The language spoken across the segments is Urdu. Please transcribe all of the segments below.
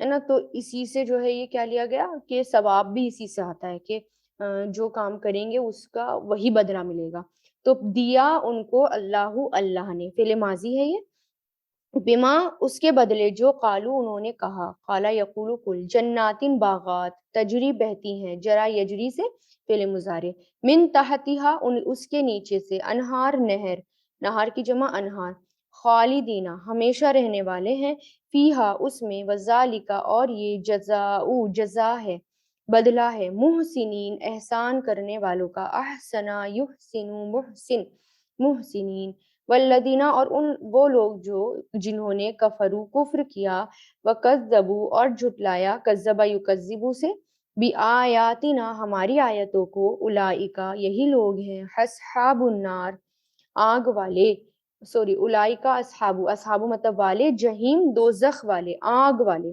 ہے نا. تو اسی سے جو ہے یہ کیا لیا گیا کہ ثواب بھی اسی سے آتا ہے کہ جو کام کریں گے اس کا وہی بدلہ ملے گا. تو دیا ان کو اللہ اللہ نے، فعل ماضی ہے یہ، بما اس کے بدلے جو قالو انہوں نے کہا، قالا یقول کل، جناتن باغات، تجری بہتی ہیں، جرا یجری سے فعل مضارع، من تحتہا ان اس کے نیچے سے، انہار نہر، نہار کی جمع انہار، خالدینہ ہمیشہ رہنے والے ہیں، فیہا اس میں، وذالکا اور یہ جزاؤ جزا ہے، بدلہ ہے، محسنین احسان کرنے والوں کا، احسنا یحسن محسن محسنین، والذینہ اور ان وہ لوگ جو جنہوں نے کفرو کفر کیا، وکذبوا اور جھٹلایا، کذبا یکذبو سے، بآیاتنا ہماری آیتوں کو، اولئک یہی لوگ ہیں، اصحاب النار آگ والے، سوری اولئک اصحاب، اصحاب مطلب والے، جہیم دوزخ والے، آگ والے،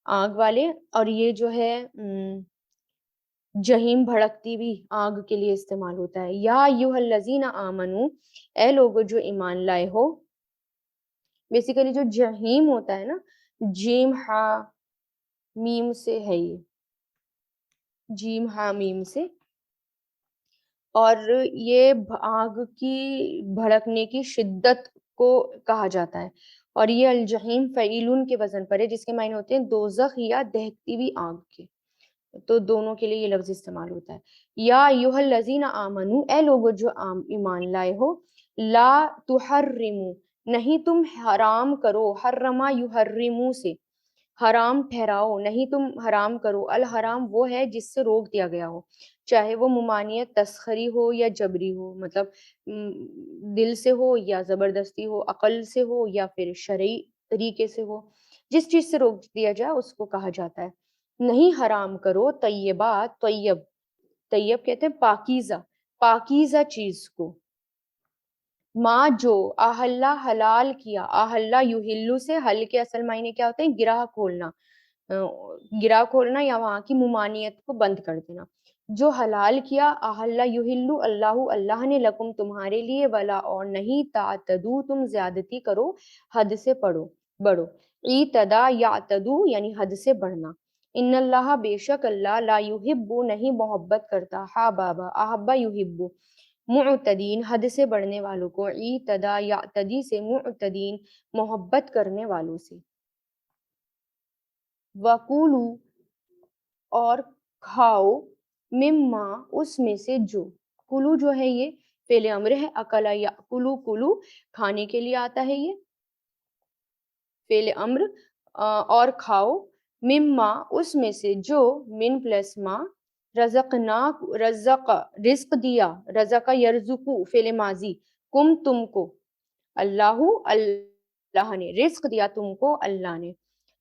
آگ والے. اور یہ جو ہے جہیم بھڑکتی بھی آگ کے لیے استعمال ہوتا ہے. یا ایھا الذین آمنو، اے لوگو جو ایمان لائے ہو. بیسیکلی جو جہیم ہوتا ہے نا، جیم ہا میم سے ہے یہ، جیم ہا میم سے، اور یہ آگ کی بھڑکنے کی شدت کو کہا جاتا ہے. اور یہ الجحیم فعیلن کے وزن پر ہے، جس کے معنی ہوتے ہیں دوزخ یا دہتی ہوئی آگ کے. تو دونوں کے لیے یہ لفظ استعمال ہوتا ہے. یا ایھا الذین آمنو، اے لوگو جو ایمان لائے ہو، لا تحرموا نہیں تم حرام کرو، حرما یحرمو سے حرام ٹھہراؤ، نہیں تم حرام کرو، الحرام وہ ہے جس سے روک دیا گیا ہو، چاہے وہ ممانعت تسخری ہو یا جبری ہو، مطلب دل سے ہو یا زبردستی ہو، عقل سے ہو یا پھر شرعی طریقے سے ہو، جس چیز سے روک دیا جائے اس کو کہا جاتا ہے. نہیں حرام کرو طیبات، طیب طیب کہتے ہیں پاکیزہ، پاکیزہ چیز کو، ما جو احلہ حلال کیا، احلہ یحلو سے، حل کے اصل معنی کیا ہوتے ہیں؟ گرہ کھولنا، گرہ کھولنا یا وہاں کی ممانعت کو بند کر دینا. جو حلال کیا، احلہ یحلو اللہ اللہ نے، لکم تمہارے لیے، ولا اور نہیں، تعتدو تم زیادتی کرو، حد سے بڑھو. اعتدا یعتدو یعنی حد سے بڑھنا. ان اللہ بے شک اللہ، لا یحب نہیں محبت کرتا، ہا بابا احبا یحب معتدین حد سے بڑھنے والوں کو، اعتدا یعتدی سے، معتدین محبت کرنے والوں سے. وَقُولُوا اور کھاؤ، مما اس میں سے جو، کلو جو ہے یہ فعل امر ہے، اکلا یاکلو کلو کھانے کے لیے آتا ہے یہ فعل امر. اور کھاؤ، مما اس میں سے جو، من پلس ما، رزقنا رزق رزق دیا، رزق یرزقو فعل ماضی، کم تم کو، اللہ اللہ نے رزق دیا تم کو، اللہ نے.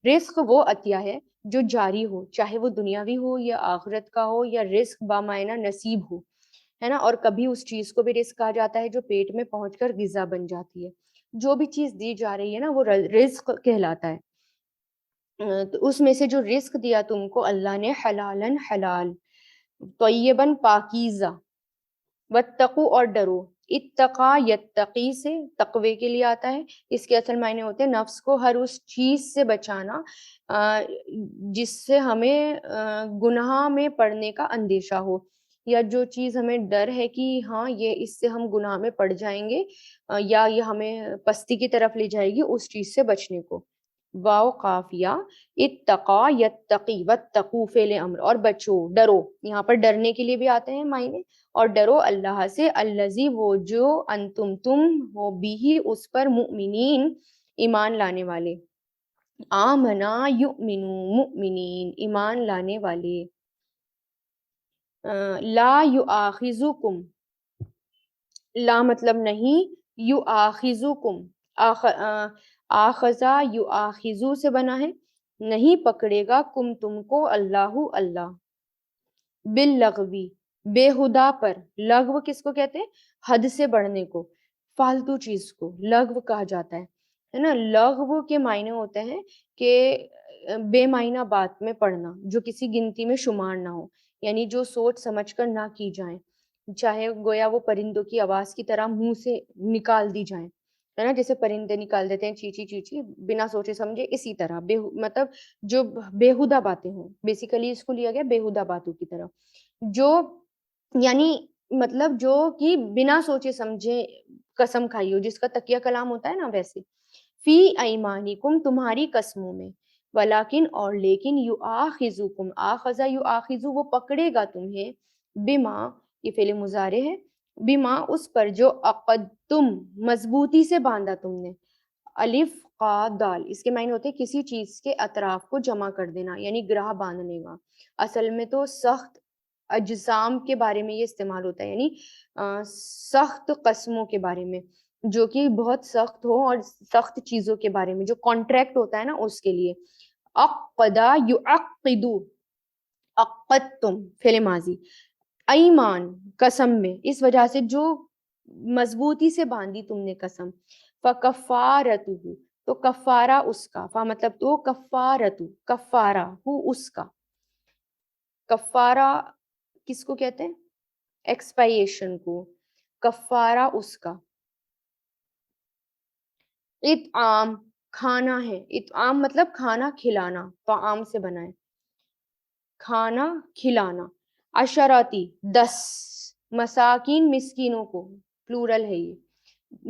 رزق وہ عطیہ ہے جو جاری ہو، چاہے وہ دنیاوی ہو یا آخرت کا ہو، یا رزق بامعنی نصیب ہو، ہے نا. اور کبھی اس چیز کو بھی رزق کہا جاتا ہے جو پیٹ میں پہنچ کر غذا بن جاتی ہے. جو بھی چیز دی جا رہی ہے نا وہ رزق کہلاتا ہے. تو اس میں سے جو رزق دیا تم کو اللہ نے، حلالن حلال، طیبن پاکیزہ، واتقوا اور ڈرو، اتقا یتقی سے تقوی کے لیے آتا ہے. اس کے اصل معنی ہوتے ہیں نفس کو ہر اس چیز سے بچانا جس سے ہمیں گناہ میں پڑنے کا اندیشہ ہو، یا جو چیز ہمیں ڈر ہے کہ ہاں یہ اس سے ہم گناہ میں پڑ جائیں گے، یا یہ ہمیں پستی کی طرف لے جائے گی، اس چیز سے بچنے کو. واو قافیہ، اتقا یتقی، واتقوا فعل امر، اور بچو ڈرو، یہاں پر ڈرنے کے لیے بھی آتے ہیں معنی. اور ڈرو اللہ سے، الذی وہ جو، انتم تم ہو، بھی اس پر، مؤمنین ایمان لانے والے، آمنا یؤمنو مؤمنین ایمان لانے والے. لا یؤاخذکم، لا مطلب نہیں، یؤاخذکم، آخذا یؤاخذو سے بنا ہے، نہیں پکڑے گا، کم تم کو، اللہ اللہ، باللغوی بے ہدا پر. لغو کس کو کہتے ہیں؟ حد سے بڑھنے کو، فالتو چیز کو لغو کہا جاتا ہے نا. لغو کے معنی ہوتے ہیں کہ بے معنی بات میں پڑھنا، جو کسی گنتی میں شمار نہ ہو، یعنی جو سوچ سمجھ کر نہ کی جائیں، چاہے گویا وہ پرندوں کی آواز کی طرح منہ سے نکال دی جائیں، ہے نا, جیسے پرندے نکال دیتے ہیں چیچی چیچی بنا سوچے سمجھے, اسی طرح مطلب جو بےہودہ باتیں ہوں, بیسیکلی اس کو لیا گیا بےہودہ باتوں کی طرح, جو یعنی مطلب جو کہ بنا سوچے سمجھے قسم کھائی ہو, جس کا تکیہ کلام ہوتا ہے نا ویسے. فی ایمانکم تمہاری قسموں میں, ولیکن اور لیکن, یؤاخذکم آخذ یؤاخذ وہ پکڑے گا تمہیں, بما یہ فعل مضارع ہے, بما اس پر جو عقدتم مضبوطی سے باندھا تم نے. الف قاف دال اس کے معنی ہوتے ہیں کسی چیز کے اطراف کو جمع کر دینا, یعنی گرہ باندھنے کا. اصل میں تو سخت اجسام کے بارے میں یہ استعمال ہوتا ہے, یعنی سخت قسموں کے بارے میں, جو کہ بہت سخت ہو, اور سخت چیزوں کے بارے میں جو کانٹریکٹ ہوتا ہے نا اس کے لیے. عقدا یعقدو, عقدتم فعل ماضی, ایمان قسم میں, اس وجہ سے جو مضبوطی سے باندھی تم نے قسم. فکفارتہ تو کفارہ اس کا, فا مطلب تو کفارتہ کفارہ ہو اس کا. کفارہ کس کو کہتے ہیں؟ ایکسپائیشن کو. کفارہ اس کا. اطعام کھانا ہے, اطعام مطلب کھانا کھلانا, طعام سے بنا ہے کھانا کھلانا. عشراتی 10, مساکین مسکینوں کو, پلورل ہے یہ,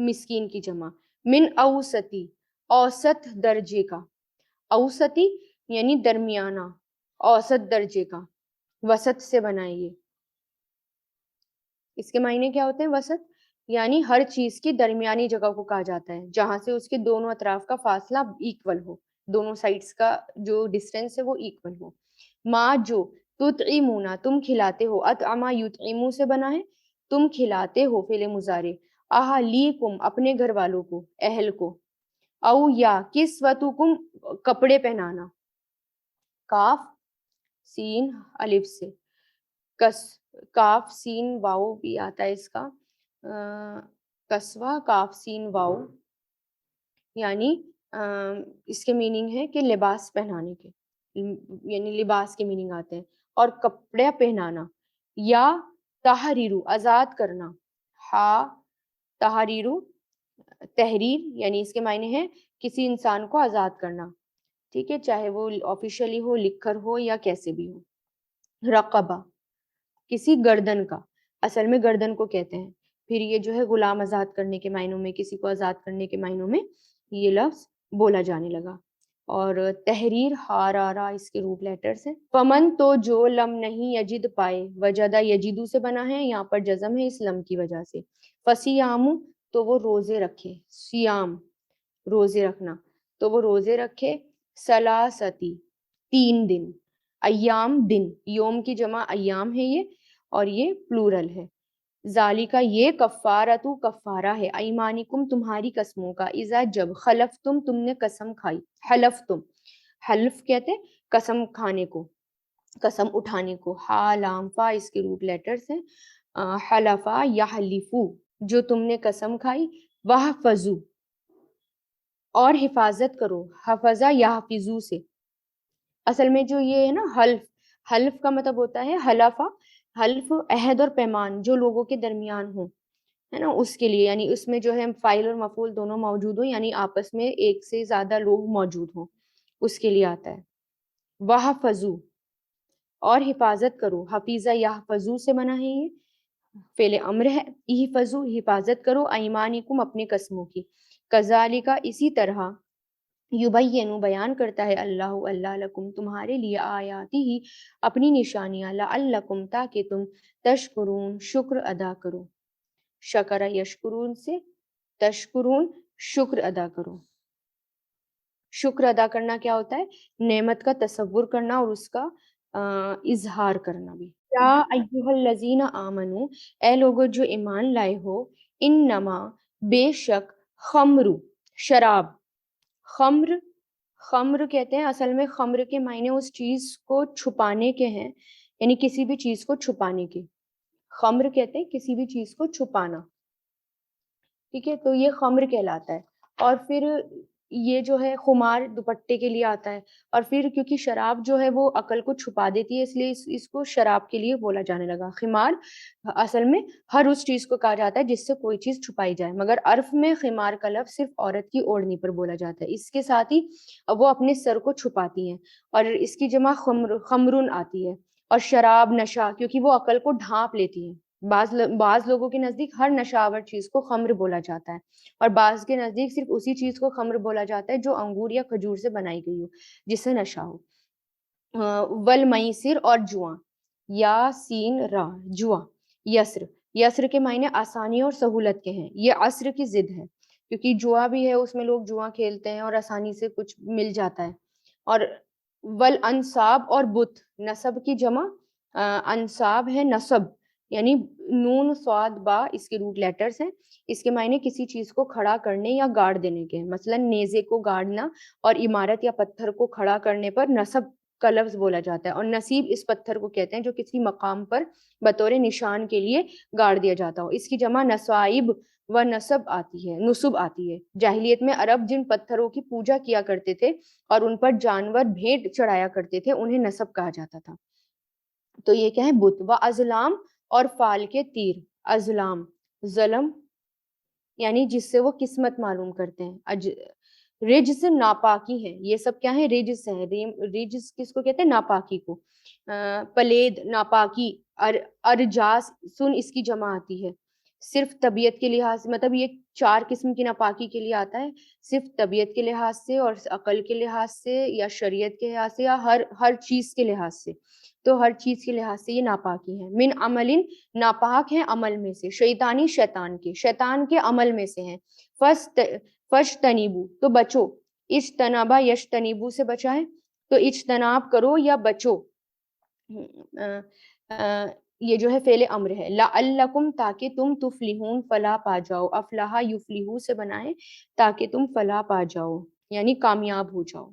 مسکین کی جمع. من اوسطی اوسط درجے کا, اوسطی یعنی درمیانہ, اوسط درجے کا, وسط سے بنائے یہ. اس کے معنی کیا ہوتے ہیں وسط؟ یعنی ہر چیز کی درمیانی جگہ کو کہا جاتا ہے جہاں سے اس کے دونوں اطراف کا فاصلہ ایکول ہو, دونوں سائڈز کا جو ڈسٹینس ہے وہ ایکول ہو. ما جو تطعمون تم کھلاتے ہو, اطعما یطعمو سے بنا ہے, تم کھلاتے ہو فعل مضارع. اہلیکم اپنے گھر والوں کو, اہل کو. او یا کسوتکم کپڑے پہنانا, کاف سین الف سے, کاف سین واؤ بھی آتا ہے اس کا, کسوہ کاف سین واؤ, یعنی اس کے میننگ ہے کہ لباس پہنانے کے, یعنی لباس کے میننگ آتے ہیں, اور کپڑے پہنانا. یا تحریرو آزاد کرنا, ہا تحریرو تحریر, یعنی اس کے معنی ہے کسی انسان کو آزاد کرنا, ٹھیک ہے, چاہے وہ آفیشیلی ہو, لکھ کر ہو, یا کیسے بھی ہو. رقبہ کسی گردن کا, اصل میں گردن کو کہتے ہیں. پھر یہ جو ہے غلام آزاد کرنے کے معنوں میں, کسی کو آزاد کرنے کے معنوں میں یہ لفظ بولا جانے لگا. اور تحریر ہارارا اس کے روٹ لیٹرز ہیں. فمن تو جو لم نہیں یجد پائے, وجدہ یجدو سے بنا ہے, یہاں پر جزم ہے اس لم کی وجہ سے. فسیام تو وہ روزے رکھے, سیام روزے رکھنا, تو وہ روزے رکھے. سلاستی 3 دن, ایام دن, یوم کی جمع ایام ہے یہ, اور یہ پلورل ہے. ذالکا یہ کفارتو کفارہ ہے, ایمانکم تمہاری قسموں کا, اذا جب خلفتم تم نے قسم کھائی. حلفتم, حلف کہتے قسم کھانے کو, قسم اٹھانے کو. ہا لام فا اس کے روٹ لیٹرز ہیں. حلفا یحلفو جو تم نے قسم کھائی. واحفظو اور حفاظت کرو, حفظہ یحفظو سے. اصل میں جو یہ ہے نا حلف, حلف کا مطلب ہوتا ہے حلفہ, حلف عہد اور پیمان جو لوگوں کے درمیان ہو, ہے نا, اس کے لیے, یعنی اس میں جو ہے فاعل اور مفعول دونوں موجود ہوں, یعنی آپس میں ایک سے زیادہ لوگ موجود ہوں, اس کے لیے آتا ہے. وحفظو اور حفاظت کرو, حفیظہ یحفظو سے بنا ہے یہ, فعل امر ہے. احفظو حفاظت کرو, ایمانکم اپنے قسموں کی. کذالک اسی طرح, یبینو بیان کرتا ہے اللہ, اللہ لکم تمہارے لیے, آیاتی ہی اپنی نشانیاں, لعلکم تاکہ تم, تشکرون شکر ادا کرو. شکر یشکرون سے, تشکرون شکر ادا کرو. شکر ادا کرنا کیا ہوتا ہے؟ نعمت کا تصور کرنا اور اس کا اظہار کرنا بھی. یا ایھا الذین آمنو اے لوگو جو ایمان لائے ہو, انما بے شک, خمر شراب, خمر خمر کہتے ہیں, اصل میں خمر کے معنی اس چیز کو چھپانے کے ہیں, یعنی کسی بھی چیز کو چھپانے کے. خمر کہتے ہیں کسی بھی چیز کو چھپانا, ٹھیک ہے, تو یہ خمر کہلاتا ہے. اور پھر یہ جو ہے خمار دوپٹے کے لیے آتا ہے، اور پھر کیونکہ شراب جو ہے وہ عقل کو چھپا دیتی ہے، اس لیے اس کو شراب کے لیے بولا جانے لگا۔ خمار اصل میں ہر اس چیز کو کہا جاتا ہے جس سے کوئی چیز چھپائی جائے، مگر عرف میں خمار کا لفظ صرف عورت کی اوڑھنی پر بولا جاتا ہے۔ اس کے ساتھ ہی وہ اپنے سر کو چھپاتی ہیں، اور اس کی جمع خمرن آتی ہے، اور شراب نشہ کیونکہ وہ عقل کو ڈھانپ لیتی ہے۔ بعض لوگوں کے نزدیک ہر نشہ چیز کو خمر بولا جاتا ہے، اور بعض کے نزدیک صرف اسی چیز کو خمر بولا جاتا ہے جو انگور یا کھجور سے بنائی گئی ہو، جس سے نشہ ہو۔ والمیسر اور جواں، یا سین را، جواں، یسر، یسر کے معنی آسانی اور سہولت کے ہیں، یہ عصر کی ضد ہے، کیونکہ جوا بھی ہے، اس میں لوگ جواں کھیلتے ہیں اور آسانی سے کچھ مل جاتا ہے۔ اور والانصاب اور بت، نسب کی جمع انصاب ہے نسب، یعنی نون صاد با اس کے روٹ لیٹرز ہیں، اس کے معنی کسی چیز کو کھڑا کرنے یا گاڑ دینے کے ہیں، مثلا نیزے کو گاڑنا، اور عمارت یا پتھر کو کھڑا کرنے پر نصب کا لفظ بولا جاتا ہے، اور نصیب اس پتھر کو کہتے ہیں جو کسی مقام پر بطور نشان کے لیے گاڑ دیا جاتا ہو۔ اس کی جمع نصائب و نصب آتی ہے۔ جاہلیت میں عرب جن پتھروں کی پوجا کیا کرتے تھے اور ان پر جانور بھیٹ چڑھایا کرتے تھے انہیں نصب کہا جاتا تھا۔ تو یہ کیا ہے؟ بت و ازلام اور فال کے تیر، ازلام ظلم یعنی جس سے وہ قسمت معلوم کرتے ہیں، رجس ناپاکی ہے، یہ سب کیا ہے؟ رجس ہے۔ رجس کس کو کہتے ہیں؟ ناپاکی کو۔ پلید ناپاکی، ارجاس سن اس کی جمع آتی ہے، صرف طبیعت کے لحاظ سے، مطلب یہ 4 قسم کی ناپاکی کے لیے آتا ہے، صرف طبیعت کے لحاظ سے اور عقل کے لحاظ سے یا شریعت کے لحاظ سے یا ہر چیز کے لحاظ سے، تو ہر چیز کے لحاظ سے یہ ناپاکی ہے۔ من عمل، ناپاک ہیں عمل میں سے، شیطانی شیطان کے عمل میں سے ہیں۔ فجتنبو تو بچو، اجتنبا یجتنبو سے بچا ہے، تو اجتناب کرو یا بچو، یہ جو ہے فعل امر ہے۔ لعلکم تاکہ تم تفلحون فلاح پا جاؤ، افلاح یفلحو سے بنائے تاکہ تم فلاح پا جاؤ یعنی کامیاب ہو جاؤ۔